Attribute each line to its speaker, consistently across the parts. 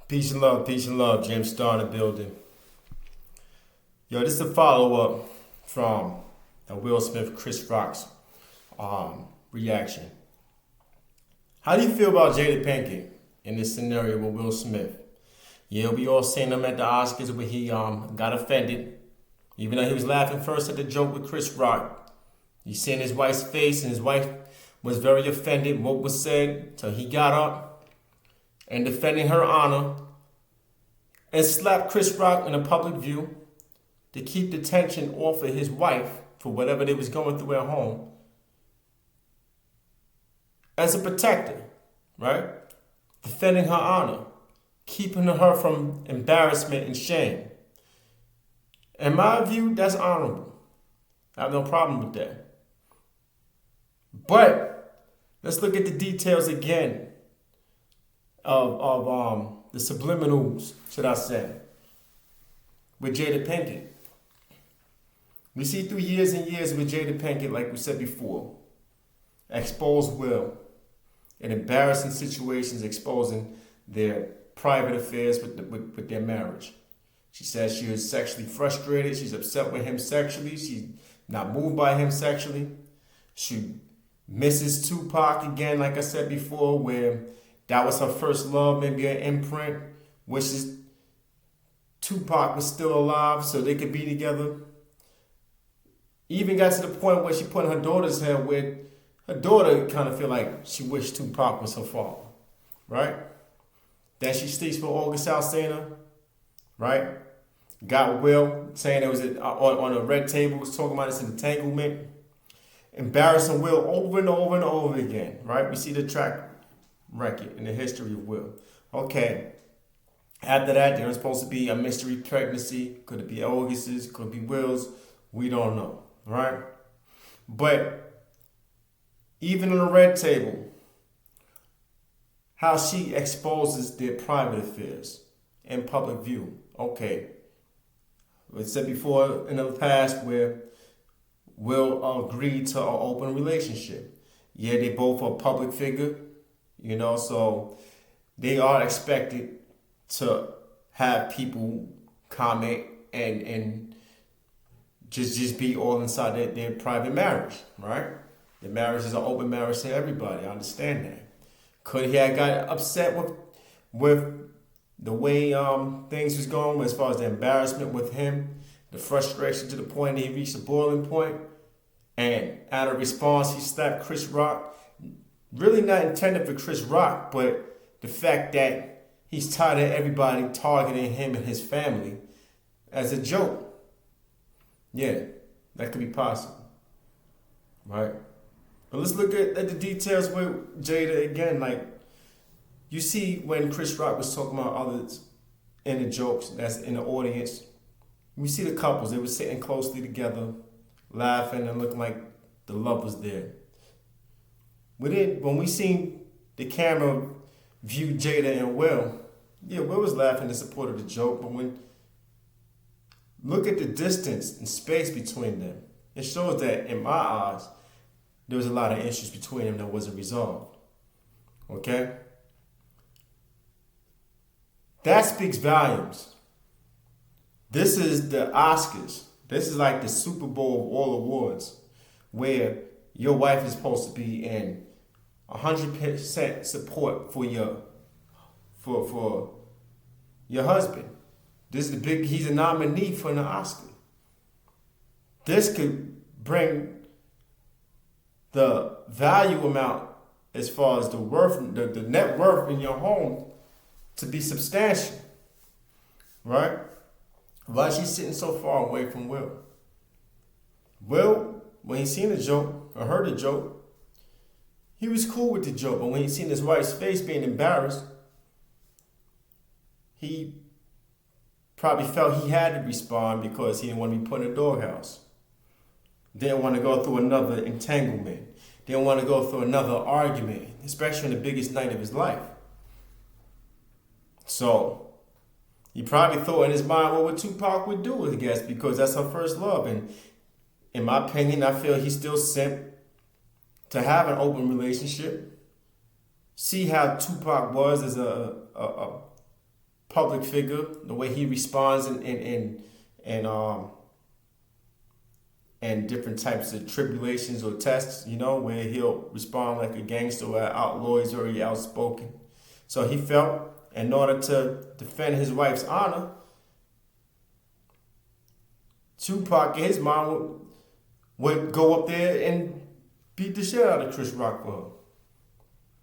Speaker 1: Peace and love. Jim Star in the building. Yo, this is a follow up from Will Smith, Chris Rock's reaction. How do you feel about Jada Pinkett in this scenario with Will Smith? Yeah, we all seen him at the Oscars where he got offended, even though he was laughing first at the joke with Chris Rock. You seen his wife's face, and his wife was very offended what was said, so he got up and defending her honor and slapped Chris Rock in a public view to keep the tension off of his wife for whatever they was going through at home as a protector, right? Defending her honor, keeping her from embarrassment and shame. In my view, that's honorable. I have no problem with that. But let's look at the details again of the subliminals, should I say, with Jada Pinkett. We see through years and years with Jada Pinkett, like we said before, expose Will in embarrassing situations, exposing their private affairs with their marriage. She says she was sexually frustrated. She's upset with him sexually. She's not moved by him sexually. She misses Tupac again, like I said before, where that was her first love, maybe an imprint, wishes Tupac was still alive so they could be together. Even got to the point where she put in her daughter's head where her daughter kind of feel like she wished Tupac was her father, right? Then she sleeps with August Alsina, right? Got Will saying it was on a red table, was talking about this entanglement. Embarrassing Will over and over and over again, right? We see the track record in the history of Will. Okay. After that, there was supposed to be a mystery pregnancy. Could it be August's? Could it be Will's? We don't know, right? But even on the red table, how she exposes their private affairs in public view. Okay. We said before in the past where Will agreed to an open relationship. Yeah, they both are public figure, so they are expected to have people comment and just be all inside their private marriage, right? The marriage is an open marriage to everybody. I understand that. Could he have got upset with the way things was going as far as the embarrassment with him, the frustration to the point that he reached a boiling point, and out of response he slapped Chris Rock. Really not intended for Chris Rock, but the fact that he's tired of everybody targeting him and his family as a joke. Yeah, that could be possible, right? But let's look at the details with Jada again. Like, you see when Chris Rock was talking about others in the jokes that's in the audience, we see the couples. They were sitting closely together, laughing and looking like the love was there. When we seen the camera view Jada and Will, yeah, Will was laughing in support of the joke, but when look at the distance and space between them, it shows that in my eyes, there was a lot of issues between them that wasn't resolved. Okay? That speaks volumes. This is the Oscars. This is like the Super Bowl of all awards, where your wife is supposed to be in 100% support for your husband. This is he's a nominee for an Oscar. This could bring the value amount as far as the worth, the net worth in your home to be substantial, right? Why is she sitting so far away from Will? Will, when he seen the joke or heard the joke, he was cool with the joke, but when he seen his wife's face being embarrassed, he probably felt he had to respond because he didn't want to be put in a doghouse. Didn't want to go through another entanglement. Didn't want to go through another argument, especially on the biggest night of his life. So he probably thought in his mind what Tupac would do, I guess, because that's her first love. And in my opinion, I feel he's still sent to have an open relationship. See how Tupac was as public figure, the way he responds and different types of tribulations or tests, where he'll respond like a gangster or an outlaw. He's very outspoken. So he felt in order to defend his wife's honor, Tupac, in his mind, would go up there and beat the shit out of Chris Rock for her.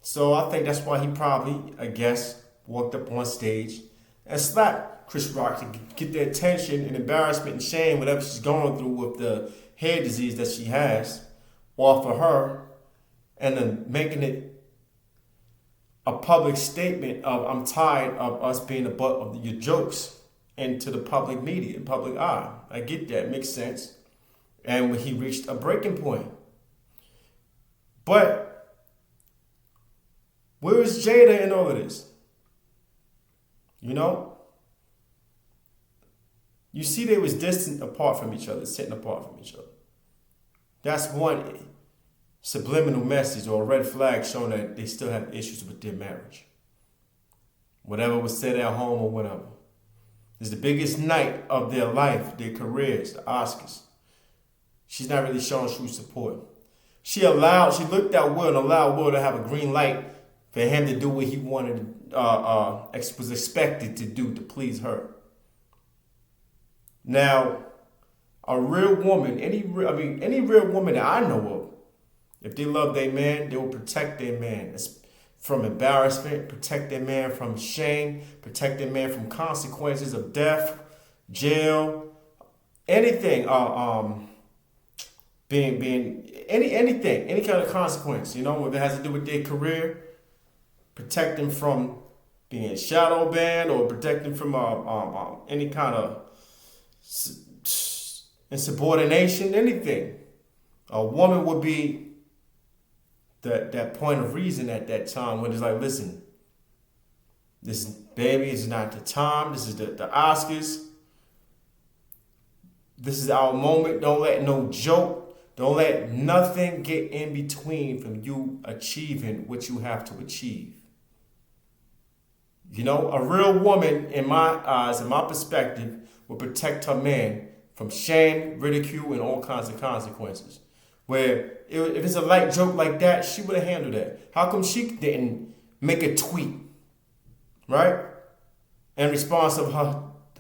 Speaker 1: So I think that's why he probably, I guess, walked up on stage and slapped Chris Rock to get the attention and embarrassment and shame, whatever she's going through with the hair disease that she has, off of her, and then making it a public statement of, I'm tired of us being the butt of your jokes into the public media, public eye. I get that, makes sense. And when he reached a breaking point. But where is Jada in all of this? You see they was distant apart from each other, sitting apart from each other. That's one subliminal message or a red flag showing that they still have issues with their marriage. Whatever was said at home or whatever. It's the biggest night of their life, their careers, the Oscars. She's not really showing true support. She looked at Will and allowed Will to have a green light for him to do what he wanted, was expected to do to please her. Now, a real woman, any real woman that I know of, if they love their man, they will protect their man from embarrassment, protect their man from shame, protect their man from consequences of death, jail, anything, anything, any kind of consequence, if it has to do with their career, protect them from being shadow banned or protect them from any kind of insubordination, anything. A woman would be that point of reason at that time when it's like, listen, this baby is not the time. This is the Oscars. This is our moment. Don't let no joke, don't let nothing get in between from you achieving what you have to achieve. A real woman, in my eyes, in my perspective, will protect her man from shame, ridicule, and all kinds of consequences. Where if it's a light joke like that, she would have handled that. How come she didn't make a tweet, right? In response of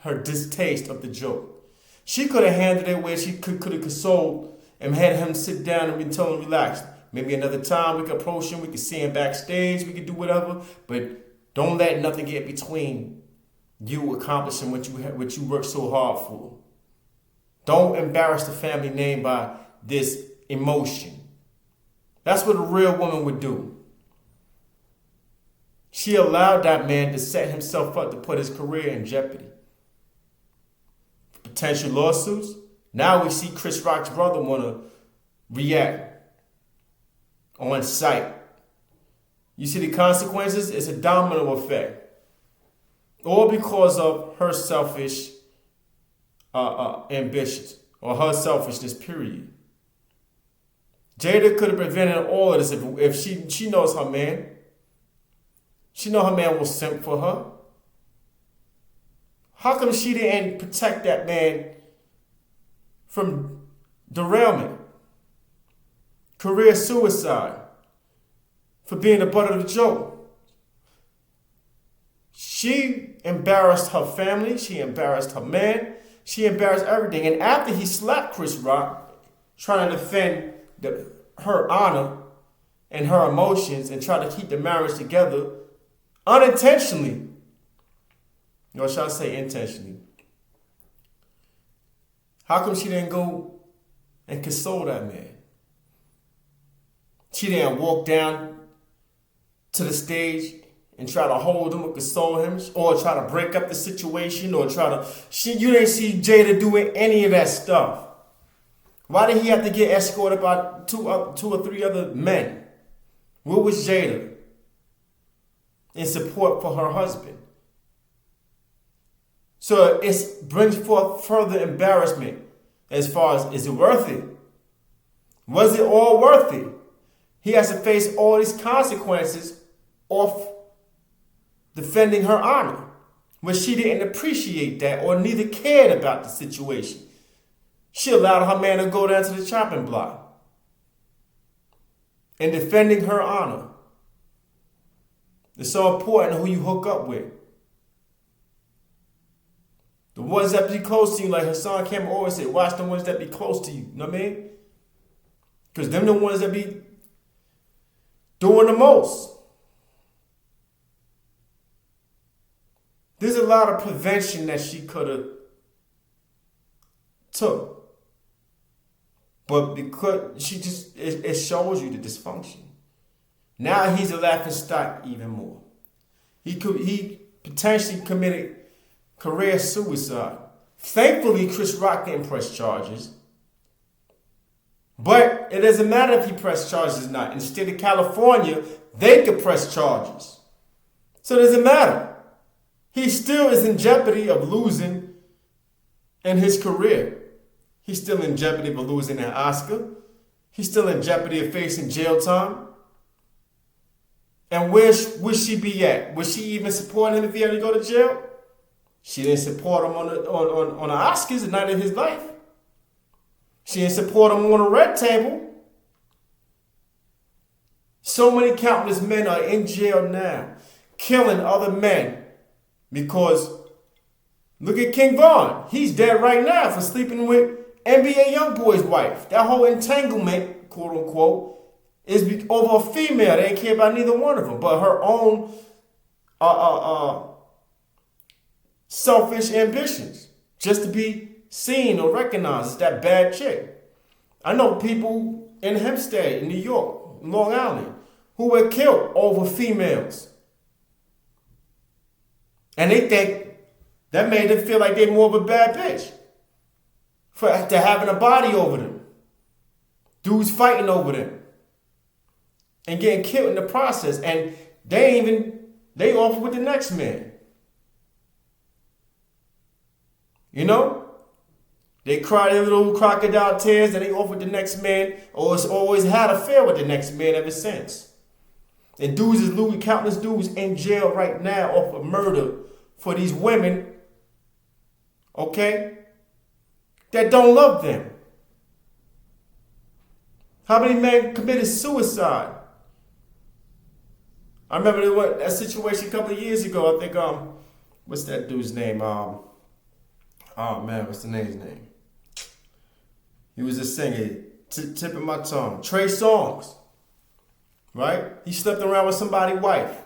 Speaker 1: her distaste of the joke. She could have handled it where she could have consoled and had him sit down and be told him relax. Maybe another time we could approach him, we could see him backstage, we could do whatever, but don't let nothing get between you accomplishing what you worked so hard for. Don't embarrass the family name by this emotion. That's what a real woman would do. She allowed that man to set himself up to put his career in jeopardy. Potential lawsuits. Now we see Chris Rock's brother want to react on site. You see the consequences? It's a domino effect. All because of her selfish ambitions or her selfishness, period. Jada could have prevented all of this if she knows her man. She know her man will simp for her. How come she didn't protect that man from derailment, career suicide, for being the butt of the joke? She embarrassed her family. She embarrassed her man. She embarrassed everything. And after he slapped Chris Rock, trying to defend her honor and her emotions and try to keep the marriage together, unintentionally, or should I say intentionally, how come she didn't go and console that man? She didn't walk down to the stage and try to hold him or console him, or try to break up the situation, or you didn't see Jada doing any of that stuff. Why did he have to get escorted by two or three other men? Where was Jada in support for her husband? So it brings forth further embarrassment as far as, is it worth it? Was it all worth it? He has to face all these consequences of defending her honor But she didn't appreciate that or neither cared about the situation. She allowed her man to go down to the chopping block and defending her honor. It's so important who you hook up with. The ones that be close to you, like Hassan Cameron always said, watch the ones that be close to you. You know what I mean? Because them the ones that be doing the most. There's a lot of prevention that she could have took. But because she just, it shows you the dysfunction. Now he's a laughing stock even more. He potentially committed career suicide. Thankfully, Chris Rock didn't press charges. But it doesn't matter if he pressed charges or not. In the state of California, they could press charges. So it doesn't matter. He still is in jeopardy of losing in his career. He's still in jeopardy of losing an Oscar. He's still in jeopardy of facing jail time. And where would she be at? Would she even support him if he had to go to jail? She didn't support him on the Oscars the night of his life. She didn't support him on the red table. So many countless men are in jail now, killing other men because look at King Von. He's dead right now for sleeping with NBA Youngboy's wife. That whole entanglement, quote unquote, is over a female. They ain't care about neither one of them, but her own selfish ambitions, just to be seen or recognized as that bad chick. I know people in Hempstead, in New York, Long Island, who were killed over females. And they think that made them feel like they're more of a bad bitch to having a body over them. Dudes fighting over them. And getting killed in the process. And they off with the next man. You know? They cry their little crocodile tears and they off with the next man, or it's always had an affair with the next man ever since. And dudes is losing, countless dudes in jail right now off of murder for these women, okay, that don't love them. How many men committed suicide? I remember there was that situation a couple of years ago. I think, what's that dude's name? Oh man, what's the name? He was a singer, tip of my tongue. Trey Songz, right? He slept around with somebody's wife.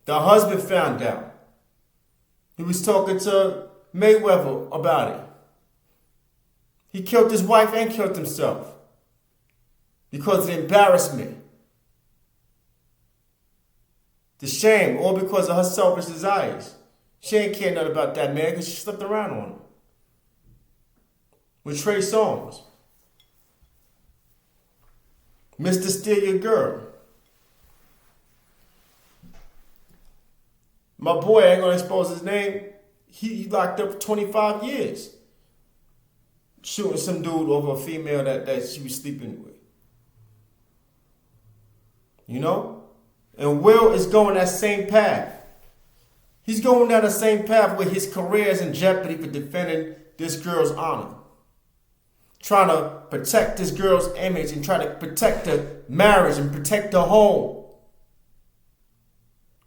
Speaker 1: The husband found out. He was talking to Mayweather about it. He killed his wife and killed himself because of the embarrassment. The shame, all because of her selfish desires. She ain't care nothing about that man because she slept around on him. With Trey Songz. Mr. Steal Your Girl. My boy, I ain't gonna expose his name. He locked up for 25 years. Shooting some dude over a female that she was sleeping with. You know? And Will is going that same path. He's going down the same path where his career is in jeopardy for defending this girl's honor. Trying to protect this girl's image and try to protect the marriage and protect the home.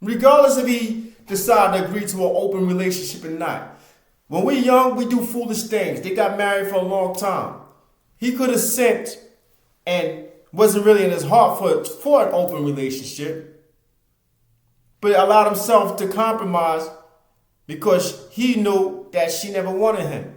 Speaker 1: Regardless if he decided to agree to an open relationship or not. When we're young, we do foolish things. They got married for a long time. He could have sent and wasn't really in his heart for an open relationship, but allowed himself to compromise because he knew that she never wanted him.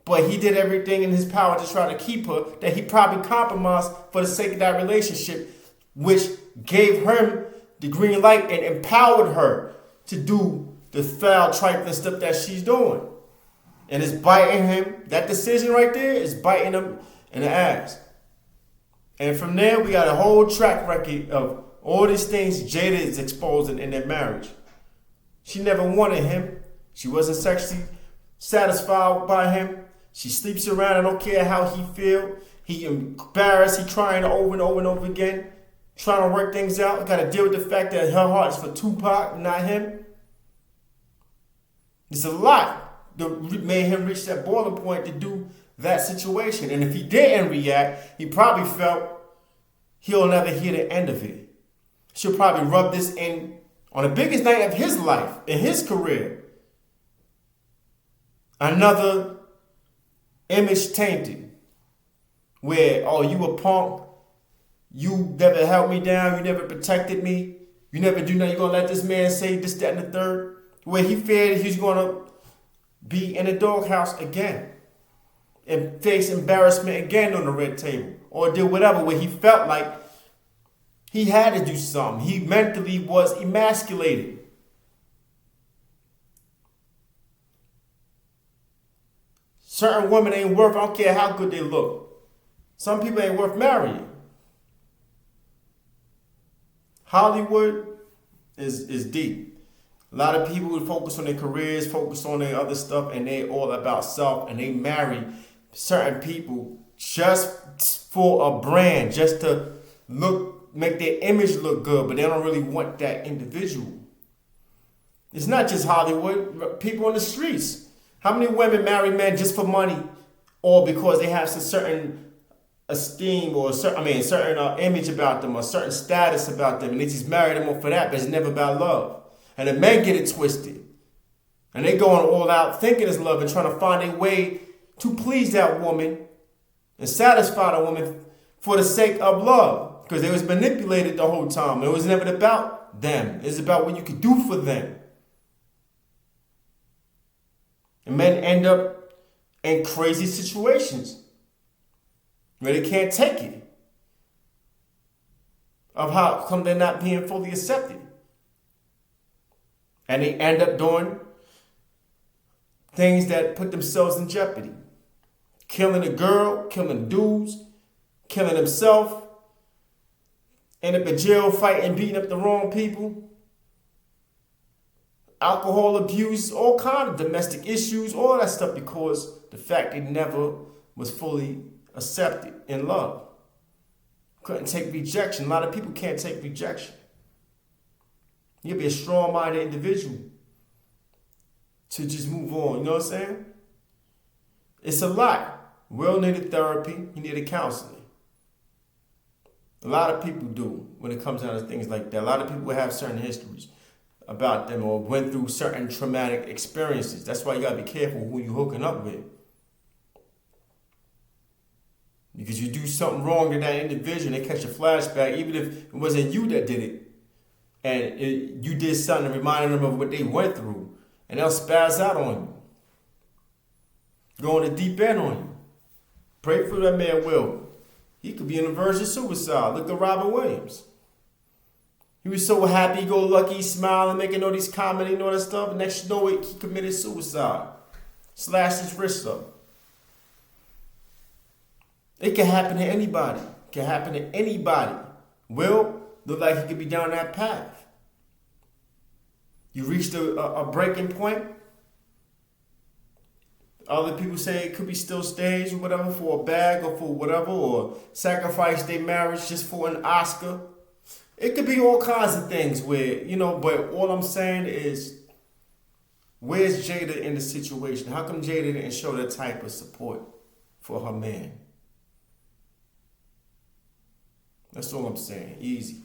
Speaker 1: But he did everything in his power to try to keep her, that he probably compromised for the sake of that relationship, which gave him the green light and empowered her to do the foul, trifling stuff that she's doing. And it's biting him. That decision right there is biting him in the ass. And from there, we got a whole track record of all these things Jada is exposing in their marriage. She never wanted him. She wasn't sexually satisfied by him. She sleeps around. I don't care how he feel. He embarrassed. He trying over and over and over again. Trying to work things out. Got to deal with the fact that her heart is for Tupac, not him. It's a lot that made him reach that boiling point to do that situation. And if he didn't react, he probably felt he'll never hear the end of it. She'll probably rub this in on the biggest night of his life, in his career. Another image tainted. Where, oh, you a punk. You never held me down. You never protected me. You never do nothing. You're going to let this man say this, that, and the third. Where he feared he's going to be in a doghouse again. And face embarrassment again on the red table. Or do whatever, where he felt like he had to do something. He mentally was emasculated. Certain women ain't worth, I don't care how good they look. Some people ain't worth marrying. Hollywood is deep. A lot of people who focus on their careers, focus on their other stuff, and they all about self, and they marry certain people just for a brand, just to make their image look good, but they don't really want that individual. It's not just Hollywood, people on the streets. How many women marry men just for money or because they have some certain esteem or certain image about them or certain status about them, and they just marry them for that, but it's never about love. And the men get it twisted. And they going all out thinking it's love and trying to find a way to please that woman and satisfy the woman for the sake of love. Because they was manipulated the whole time. It was never about them. It's about what you could do for them. And men end up in crazy situations where they can't take it. Of how come they're not being fully accepted. And they end up doing things that put themselves in jeopardy. Killing a girl, killing dudes, killing himself. End up in jail fighting, beating up the wrong people. Alcohol abuse, all kind of domestic issues, all that stuff because the fact they never was fully accepted in love. Couldn't take rejection. A lot of people can't take rejection. You have to be a strong-minded individual to just move on. You know what I'm saying? It's a lot. Will needed therapy. He needed counseling. A lot of people do when it comes down to things like that. A lot of people have certain histories about them or went through certain traumatic experiences. That's why you got to be careful who you're hooking up with. Because you do something wrong to that individual, they catch a flashback, even if it wasn't you that did it. And you did something reminding them of what they went through. And they'll spaz out on you. Go on the deep end on you. Pray for that man, Will. He could be on the verge of suicide. Look at Robin Williams. He was so happy-go-lucky, smiling, making all these comedy and all that stuff. And next you know it, he committed suicide. Slashed his wrist up. It can happen to anybody. It can happen to anybody. Will look like he could be down that path. You reached a breaking point. Other people say it could be still staged or whatever for a bag or for whatever, or sacrifice their marriage just for an Oscar. It could be all kinds of things where, but all I'm saying is, where's Jada in the situation? How come Jada didn't show that type of support for her man? That's all I'm saying. Easy.